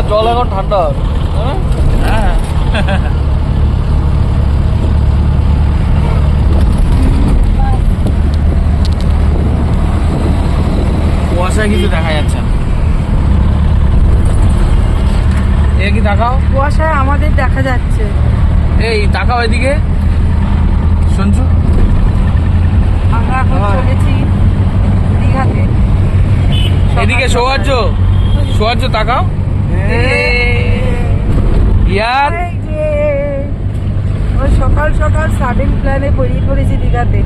জল এখন ঠান্ডা হবে। হ্যাঁ কুয়াশায় কিছু দেখা যাচ্ছে না। এ কি তাকাও, কুয়াশায় আমাদের দেখা যাচ্ছে। এই তাকাও এদিকে শুনছো। আমরা এখন চলেছি দীঘাতে। এদিকে সৌহার্য, সৌহার্য তাকাও। ইয়ার এই যে, ওই সকাল সকাল সাডেন প্ল্যানে বেরিয়ে পড়েছি দীঘাতে।